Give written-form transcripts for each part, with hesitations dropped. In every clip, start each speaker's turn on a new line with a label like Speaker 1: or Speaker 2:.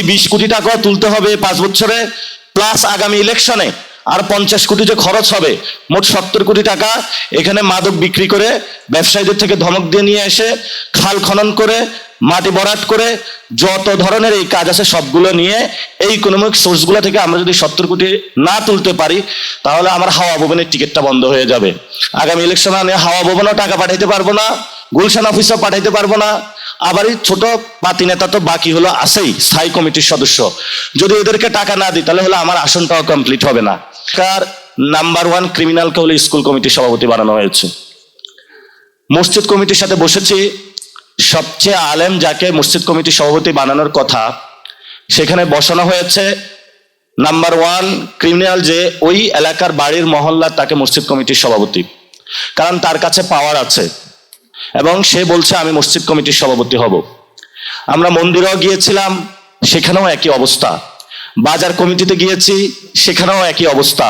Speaker 1: 20 কোটি টাকাও তুলতে হবে 5 বছরে, প্লাস আগামী ইলেকশনে আর 50 কোটি যে খরচ হবে, মোট 70 কোটি টাকা এখানে মাদক বিক্রি করে ব্যবসায়ীদের থেকে ধমক দিয়ে নিয়ে এসে খাল খনন করে মাটি ভরাট করে যত ধরনের এই কাজ আছে সবগুলো নিয়ে এই ইকোনমিক সোর্সগুলো থেকে আমরা যদি 70 কোটি না তুলতে পারি তাহলে আমার হাওয়া ভবনের টিকিটটা বন্ধ হয়ে যাবে। আগামী ইলেকশনে আমি হাওয়া ভবনও টাকা পাঠাইতে পারবো না, গুলশান অফিসও পাঠাইতে পারবো না। আবার এই ছোট পাতি নেতা তো বাকি হলো আছেই, স্থায়ী কমিটির সদস্য, যদি এদেরকে টাকা না দিই তাহলে হলো আমার আসনটাও কমপ্লিট হবে না। নাম্বার 1 ক্রিমিনালকে হলো স্কুল কমিটির সভাপতি বানানো হয়েছে। মসজিদ কমিটির সাথে বসেছি, সবচেয়ে আলেম যাকে মসজিদ কমিটির সভাপতি বানানোর কথা সেখানে বসানো হয়েছে নাম্বার 1 ক্রিমিনাল, যে ওই এলাকার বাড়ির মহল্লার তাকে মসজিদ কমিটির সভাপতি, কারণ তার কাছে পাওয়ার আছে এবং সে বলছে আমি মসজিদ কমিটির সভাপতি হব। আমরা মন্দিরেও গিয়েছিলাম, সেখানেও একই অবস্থা। বাজার কমিটিতে গিয়েছি, সেখানেও একই অবস্থা।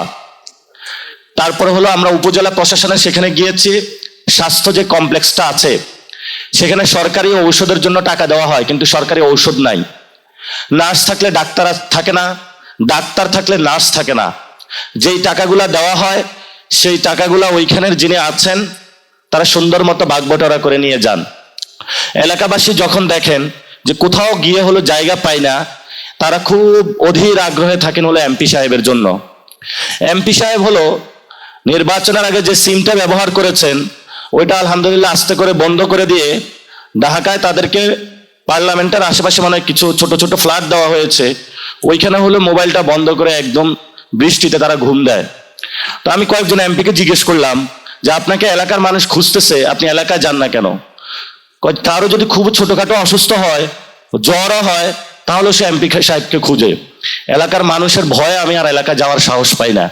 Speaker 1: তারপরে হলো আমরা উপজেলা প্রশাসনের সেখানে গিয়েছি, স্বাস্থ্য যে কমপ্লেক্সটা আছে সেখানে সরকারি ঔষধের জন্য টাকা দেওয়া হয়, কিন্তু সরকারি ঔষধ নাই। নার্স থাকলে ডাক্তার থাকে না, ডাক্তার থাকলে নার্স থাকে না। যেই টাকাগুলা দেওয়া হয় সেই টাকাগুলা ওইখানের যিনি আছেন তারা সুন্দর মতো ভাগবটোয়ারা করে নিয়ে যান। এলাকাবাসী যখন দেখেন যে কোথাও গিয়ে হলো জায়গা পায় না, তারা খুব অধীর আগ্রহে থাকেন হলো এমপি সাহেবের জন্য। এমপি সাহেব হলো নির্বাচনের আগে যে সিমটা ব্যবহার করেছেন ওইটা আলহামদুলিল্লাহ আস্তে করে বন্ধ করে দিয়ে ঢাকায় তাদেরকে পার্লামেন্টের আশেপাশে মানে কিছু ছোট ছোট ফ্ল্যাট দেওয়া হয়েছে, ওইখানে হলো মোবাইলটা বন্ধ করে একদম বৃষ্টিতে তারা ঘুম দেয়। তো আমি কয়েকজন এমপিকে জিজ্ঞেস করলাম যে আপনাকে এলাকার মানুষ খুঁজতেছে, আপনি এলাকায় যান না কেন? কারো যদি খুব ছোটখাটো অসুস্থ হয়, জ্বরও হয়, তাহলে সে এমপি সাহেবকে খুঁজে। এলাকার মানুষের ভয়ে আমি আর এলাকায় যাওয়ার সাহস পাই না।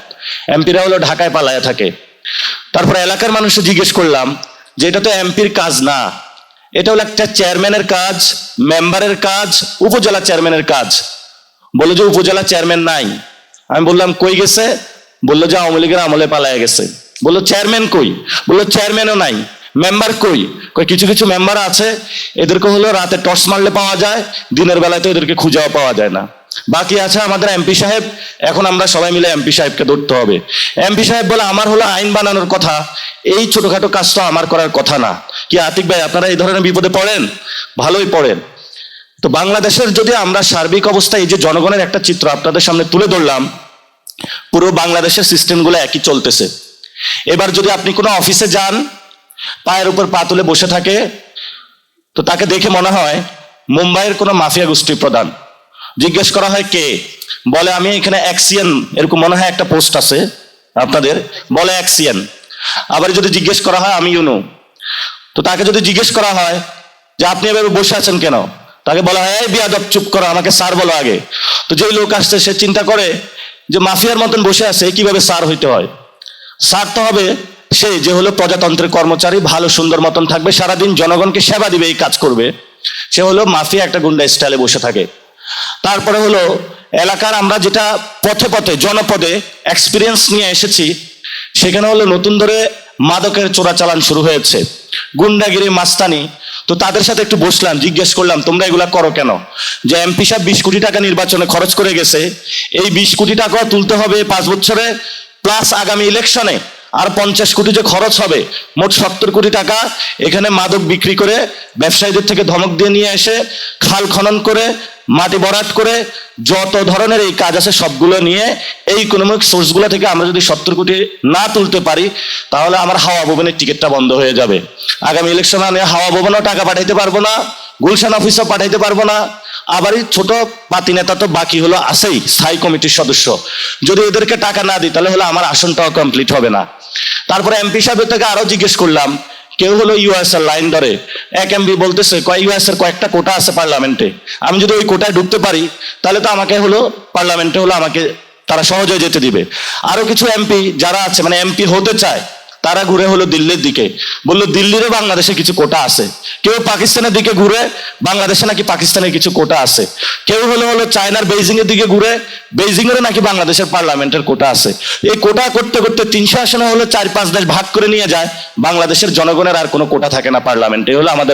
Speaker 1: এমপিরা হলো ঢাকায় পালায়া থাকে। তারপরে এলাকার মানুষকে জিজ্ঞেস করলাম যে এটা তো এমপির কাজ না, এটা হলো একটা চেয়ারম্যানের কাজ, মেম্বারের কাজ, উপজেলা চেয়ারম্যানের কাজ। বললো যে উপজেলা চেয়ারম্যান নাই। আমি বললাম কই গেছে? বললো যে আওয়ামী লীগের আমলে পালায়া গেছে। বললো চেয়ারম্যান কই? বললো চেয়ারম্যানও নাই। মেম্বার কই? কিছু কিছু মেম্বার আছে, এদেরকে হলো রাতে টর্চ মারলে পাওয়া যায়, দিনের বেলায় তো এদেরকে খুঁজেও পাওয়া যায় না। বাকি আছে আমাদের এমপি সাহেব। এখন আমরা সবাই মিলে এমপি সাহেবকে ধরতে হবে। এমপি সাহেব বলে আমার হলো আইন বানানোর কথা, এই ছোটখাটো কাজটা আমার করার কথা না। কি আতিক ভাই, আপনারা এই ধরনের বিপদে পড়েন? ভালোই পড়েন। তো বাংলাদেশের যদি আমরা সার্বিক অবস্থা, এই যে জনগণের একটা চিত্র আপনাদের সামনে তুলে ধরলাম, পুরো বাংলাদেশের সিস্টেমগুলো একই চলতেছে। এবার যদি আপনি কোনো অফিসে যান, পায়ের উপর পা তুলে বসে থাকে, তো তাকে দেখে মনে হয় মুম্বাইয়ের কোনো মাফিয়া গোষ্ঠীর প্রধান। জিজ্ঞেস করা হয় কে? বলে আমি এখানে অ্যাক্সিয়ান, এরকম মনে হয় একটা পোস্ট আছে আপনাদের, বলে অ্যাক্সিয়ান। আবার যদি জিজ্ঞেস করা হয় আমি ইউনো, তো তাকে যদি জিজ্ঞেস করা হয় যে আপনি এভাবে বসে আছেন কেন, তাকে বলা হয় এই বিয়াদব চুপ করো, আমাকে স্যার বলো আগে। তো যেই লোক আসছে সে চিন্তা করে যে মাফিয়ার মতন বসে আছে, কিভাবে স্যার হইতে হয়? স্যার তো হবে সে যে হলো প্রজাতন্ত্রের কর্মচারী, ভালো সুন্দর মতন থাকবে, সারাদিন জনগণকে সেবা দিবে, এই কাজ করবে। সে হলো মাফিয়া একটা গুন্ডা স্টাইলে বসে থাকে। তারপরে হলো এলাকার আমরা যেটা পথে পথে জনপদে এক্সপিরিয়েন্স নিয়ে এসেছি, সেখানে হলো নতুন ধরে মাদকের চোরাচালান শুরু হয়েছে, গুন্ডাগিরি, মাস্তানি। তো তাদের সাথে একটু বসলাম, জিজ্ঞেস করলাম তোমরা এগুলা করো কেন? যে এমপি সাহেব 20 কোটি টাকা নির্বাচনে খরচ করে গেছে, এই 20 কোটি টাকাও তুলতে হবে 5 বছরে, প্লাস আগামী ইলেকশনে আর 50 কোটি যে খরচ হবে, মোট 70 কোটি টাকা এখানে মাদক বিক্রি করে ব্যবসায়ীদের থেকে ধমক দিয়ে নিয়ে এসে খাল খনন করে মাটি ভরাট করে যত ধরনের এই কাজ আছে সবগুলো নিয়ে এই ইকোনমিক সোর্সগুলো থেকে আমরা যদি 70 কোটি না তুলতে পারি তাহলে আমার হাওয়া ভবনের টিকিটটা বন্ধ হয়ে যাবে। আগামী ইলেকশনে আমি হাওয়া ভবনও টাকা পাঠাইতে পারবো না, গুলশান অফিসও পাঠাইতে পারবো না। আবার এই ছোট পাতি নেতা তো বাকি হলো আছেই, স্থায়ী কমিটির সদস্য, যদি এদেরকে টাকা না দিই তাহলে হলো আমার আসনটাও কমপ্লিট হবে না। তারপরে এমপি সাহেবের থেকে আরো জিজ্ঞেস করলাম, কেউ হলো ইউএস এর লাইন ধরে, এক এমপি বলতেছে ইউএস এর কয়েকটা কোটা আছে পার্লামেন্টে, আমি যদি ওই কোটায় ঢুকতে পারি তাহলে তো আমাকে হলো পার্লামেন্টে হলো আমাকে তারা সহজে যেতে দিবে। আরো কিছু এমপি যারা আছে মানে এমপি হতে চায় তারা ঘুরে হলো দিল্লির দিকে, বললো দিল্লিরও বাংলাদেশে কিছু কোটা আছে। কেউ পাকিস্তানের দিকে ঘুরে, বাংলাদেশে নাকি পাকিস্তানের কিছু কোটা আছে। কেউ হলো চায়নার বেইজিং এর দিকে ঘুরে, বেইজিং এর নাকি বাংলাদেশের পার্লামেন্টের কোটা আছে। এই কোটা করতে করতে 300 আসনে হলো 4-5 দেশ ভাগ করে নিয়ে যায়, বাংলাদেশের জনগণের আর কোনো কোটা থাকে না পার্লামেন্টে। হলো আমাদের